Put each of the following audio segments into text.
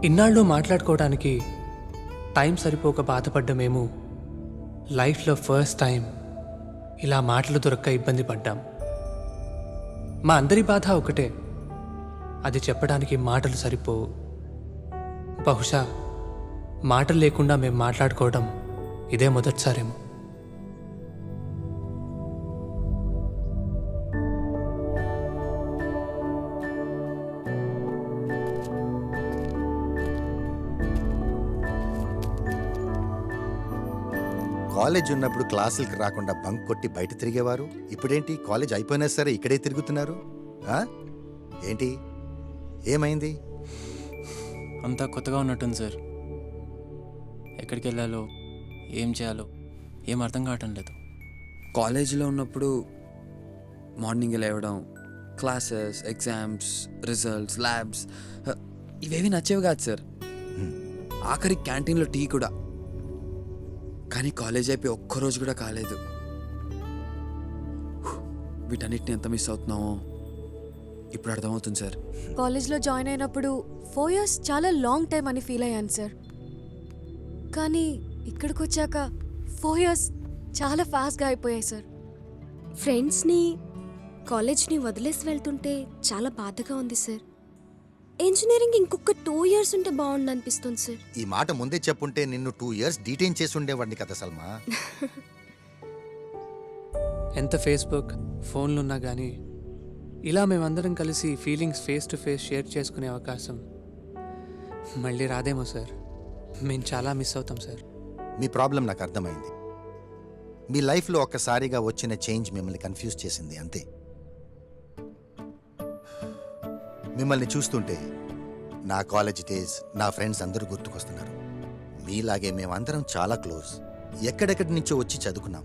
ఇన్నాళ్ళు మాట్లాడుకోవడానికి టైం సరిపోక బాధపడ్డమేమో లైఫ్లో ఫస్ట్ టైం ఇలా మాటలు దొరక్క ఇబ్బంది పడ్డాం. మా అందరి బాధ ఒకటే, అది చెప్పడానికి మాటలు సరిపోవు. బహుశా మాటలు లేకుండా మేము మాట్లాడుకోవడం ఇదే మొదటిసారేమో. కాలేజ్ ఉన్నప్పుడు క్లాసులకి రాకుండా బంక్ కొట్టి బయట తిరిగేవారు. ఇప్పుడేంటి కాలేజ్ అయిపోయినా సరే ఇక్కడే తిరుగుతున్నారు? ఏంటి, ఏమైంది? అంతా కొత్తగా ఉన్నట్టుంది సార్. ఎక్కడికి వెళ్ళాలో ఏం చేయాలో ఏం అర్థం కావటం లేదు. కాలేజీలో ఉన్నప్పుడు మార్నింగ్ లేవడం, క్లాసెస్, ఎగ్జామ్స్, రిజల్ట్స్, ల్యాబ్స్ ఇవేవి నచ్చేవి కాదు సార్. ఆఖరి క్యాంటీన్లో టీ కూడా. కానీ కాలేజ్ అయిపోయి ఒక్కరోజు కూడా కాలేదు. వీటన్నిటిని ఎంత మిస్ అవుతున్నామో ఇప్పుడు అర్థమవుతుంది సార్. కాలేజ్లో జాయిన్ అయినప్పుడు 4 years చాలా లాంగ్ టైం అని ఫీల్ అయ్యాను సార్. కానీ ఇక్కడికి వచ్చాక 4 years చాలా ఫాస్ట్గా అయిపోయాయి సార్. ఫ్రెండ్స్ని, కాలేజ్ని వదిలేసి వెళ్తుంటే చాలా బాధగా ఉంది సార్. ఇంజనీరింగ్ ఇంకొక 2 years ఉంటే బాగుండు అనిపిస్తుంది సార్. ఈ మాట ముందే చెప్పుంటే నిన్ను 2 years డీటైన్ చేసి ఉండేవాడిని కదా సల్మా. ఎంత ఫేస్బుక్, ఫోన్లున్నా కానీ ఇలా మేమందరం కలిసి feelings face to face share చేసుకునే అవకాశం మళ్ళీ రాదేమో సార్. మేము చాలా మిస్ అవుతాం సార్. మీ ప్రాబ్లం నాకు అర్థమైంది. మీ లైఫ్లో ఒక్కసారిగా వచ్చిన చేంజ్ మిమ్మల్ని కన్ఫ్యూజ్ చేసింది, అంతే. మిమ్మల్ని చూస్తుంటే నా కాలేజ్ డేస్, నా ఫ్రెండ్స్ అందరూ గుర్తుకొస్తున్నారు. మీలాగే మేమందరం చాలా క్లోజ్. ఎక్కడెక్కడి నుంచో వచ్చి చదువుకున్నాం.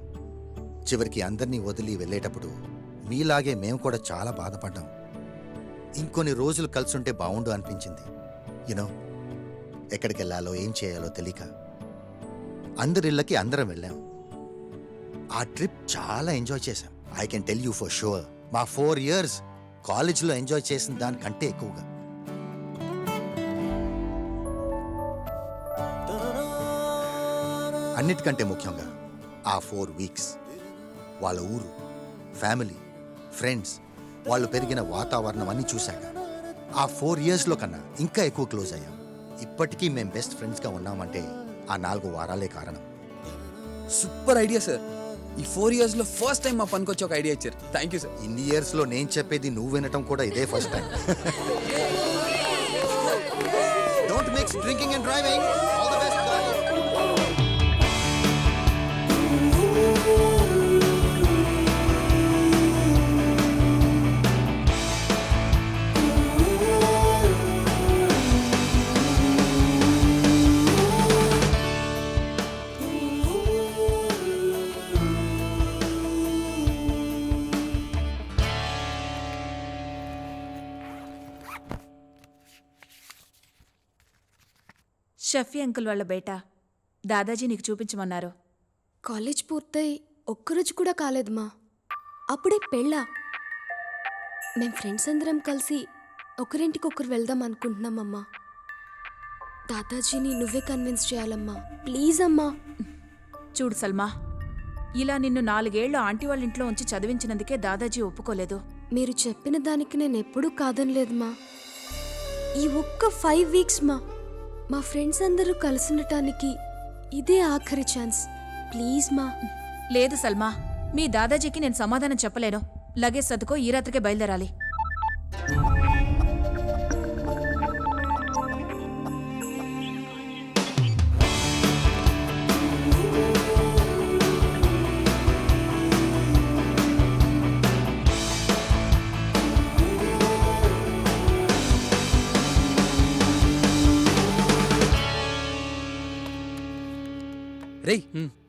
చివరికి అందరినీ వదిలి వెళ్ళేటప్పుడు మీలాగే మేము కూడా చాలా బాధపడ్డాం. ఇంకొన్ని రోజులు కలిసుంటే బాగుండు అనిపించింది. యూనో, ఎక్కడికి వెళ్ళాలో ఏం చేయాలో తెలియక అందరిళ్ళకి అందరం వెళ్ళాం. ఆ ట్రిప్ చాలా ఎంజాయ్ చేశాం. I can tell you for sure, మా 4 years కాలేజ్లో ఎంజాయ్ చేసిన దానికంటే ఎక్కువగా. అన్నిటికంటే ముఖ్యంగా ఆ 4 weeks వాళ్ళ ఊరు, ఫ్యామిలీ, ఫ్రెండ్స్, వాళ్ళు పెరిగిన వాతావరణం అన్నీ చూశాక ఆ 4 yearsలో కన్నా ఇంకా ఎక్కువ క్లోజ్ అయ్యాం. ఇప్పటికీ మేం బెస్ట్ ఫ్రెండ్స్గా ఉన్నామంటే ఆ 4 వారాలే కారణం. Super idea sir. ఈ 4 yearsలో ఫస్ట్ టైం మా పనికి వచ్చి ఒక ఐడియా ఇచ్చారు. Thank you sir. ఇన్ని ఇయర్స్లో నేను చెప్పేది నువ్వు వినటం కూడా ఇదే first time. Don't mix drinking and driving. All the best. Shafi uncle వాళ్ళ బేటా దాదాజీ నీకు చూపించమన్నారు. కాలేజ్ పూర్తయి ఒక్కరోజు కూడా కాలేదు మా, అప్పుడే పెళ్ళా. మేం ఫ్రెండ్స్ అందరం కలిసి ఒకరింటికి ఒకరు వెళ్దాం అనుకుంటున్నామమ్మా. దాదాజీని నువ్వే కన్విన్స్ చేయాలమ్మా, ప్లీజ్ అమ్మా. చూడు సల్మా, ఇలా నిన్ను 4 ఏళ్లు ఆంటీ వాళ్ళ ఇంట్లో ఉంచి చదివించినందుకే దాదాజీ ఒప్పుకోలేదు. మీరు చెప్పిన దానికి నేను ఎప్పుడూ కాదనలేదు మా. ఈ ఒక్క 5 weeks మా ఫ్రెండ్స్ అందరూ కలిసినటానికి ఇదే ఆఖరి ఛాన్స్, ప్లీజ్ మా. లేదు సల్మా, మీ దాదాజీకి నేను సమాధానం చెప్పలేను. లగేజ్ సర్దుకో, ఈ రాత్రికే బయలుదేరాలి. రేయ్,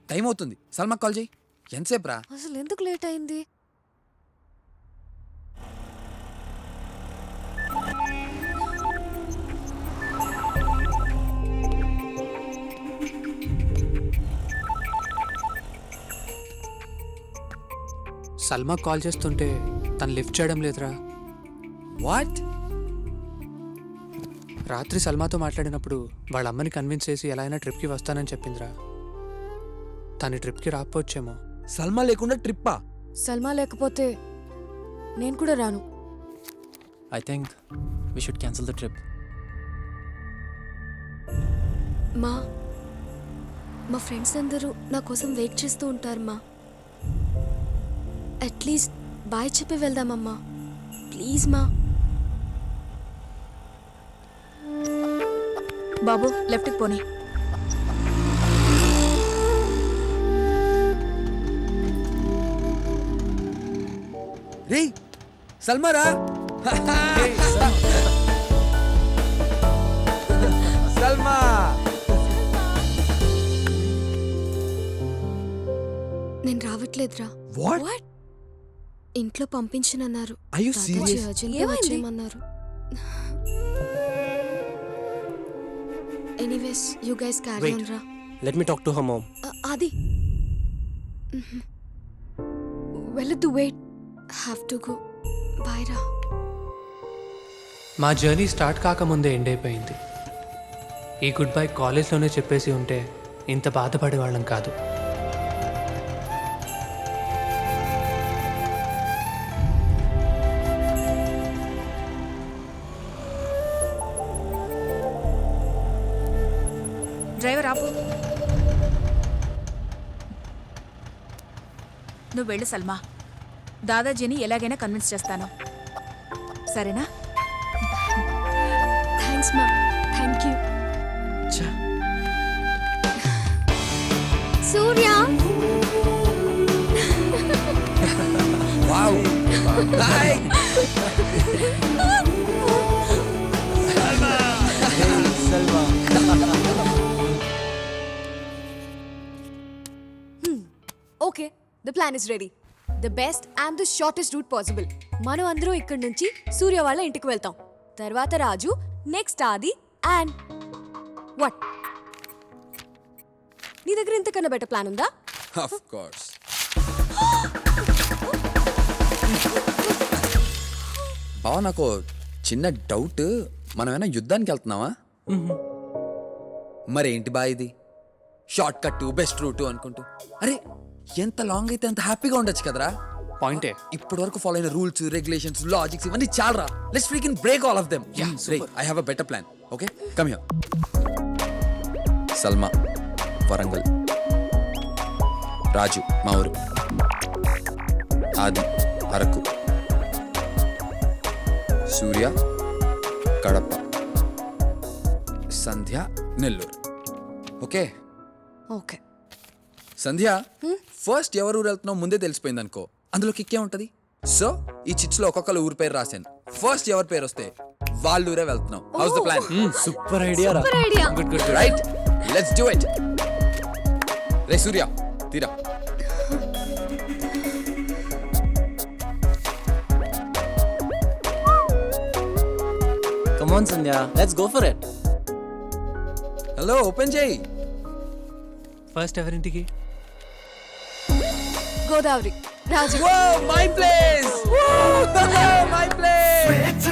టైం అవుతుంది. సల్మా కాల్ చేయి. ఎంతసేపు రా? అసలు ఎందుకు లేట్ అయింది? సల్మా కాల్ చేస్తుంటే తను లిఫ్ట్ చేయడం లేదురా. వాట్? రాత్రి సల్మాతో మాట్లాడినప్పుడు వాళ్ళ అమ్మని కన్విన్స్ చేసి ఎలా అయినా ట్రిప్కి వస్తానని చెప్పిందిరా. తను ట్రిప్కి రాకపోవచ్చేమో. సల్మా లేకుండా ట్రిప్పా? సల్మా లేకపోతే నేను కూడా రాను. I think we should cancel the trip. మా మా ఫ్రెండ్స్ అందరూ నా కోసం వెయిట్ చేస్తూ ఉంటారు మా. అట్లీస్ట్ బాయ్ చెప్పి వెళ్దామమ్మా, ప్లీజ్ మా. బాబు లెఫ్ట్కి పోనీ. రే సల్మారా. సల్మా నేను రావట్లేదురా. వాట్? ఇంట్లో పంపించనన్నారు. Are you Dadaji serious? అర్జెంట్గా ఏమైంది? వచ్చేయమన్నారు. Anyways you guys carry Wait. On రా. Let me talk to her mom. అది వెళ్ళొద్దు, wait. Have to go. Bye రా. మా జర్నీ స్టార్ట్ కాకముందే ఎండ్ అయిపోయింది. ఈ గుడ్ బై కాలేజ్లోనే చెప్పేసి ఉంటే ఇంత బాధపడేవాళ్ళం కాదు. డ్రైవర్ ఆపు. నువ్వు వెళ్ళు సల్మా. దాదాజీని ఎలాగైనా కన్విన్స్ చేస్తాను, సరేనా? థ్యాంక్స్ మా. Thank you. Surya. Wow. Hi. Okay, the plan is ready. The best and the shortest route possible. మనం అందరం ఇక్కడి నుంచి సూర్య వాళ్ళ ఇంటికి వెళ్తాం. తర్వాత Raju, next Aadi and what? నీ దగ్గర ఇంతకన్నా బెటర్ ప్లాన్ ఉందా? Of course. బావ నాకు చిన్న డౌట్. మనం ఏమైనా యుద్ధానికి వెళ్తున్నావా? మరేంటి బా ఇది షార్ట్ కట్ బెస్ట్ రూట్ అనుకుంటూ? అరే ఎంత లాంగ్ అయితే అంత హ్యాపీగా ఉండొచ్చు కదరా. పాయింటే. ఇప్పటి వరకు ఫాలో అయిన రూల్స్, రెగ్యులేషన్స్, లాజిక్స్ ఇవన్నీ చాలరా. Let's freaking break all of them. I have a better plan. Okay come here. Salma Warangal, Raju మా ఊరు, Adi Araku, Surya Kadapa, Sandhya Nellore. Okay okay. Sandhya, first ఎవరు ఊరు వెళ్తున్నావు ముందే తెలిసిపోయింది అనుకో, అందులో కిక్కే ఉంటది. సో ఈ చిట్స్ లో ఒక్కొక్కరు ఊరు పేరు రాశాను. ఫస్ట్ ఎవరి పేరు వస్తే వాళ్ళ ఊరే వెళ్తున్నాం. How's the plan? Super idea రా. Idea. Right, let's do it. రే సూర్య తీరా. Come on Sandhya, let's go for it. Hello open చేయి. ఫస్ట్ ఎవరింటికి? గోదావరి, రాజు. Whoa, my place! Woo! My place!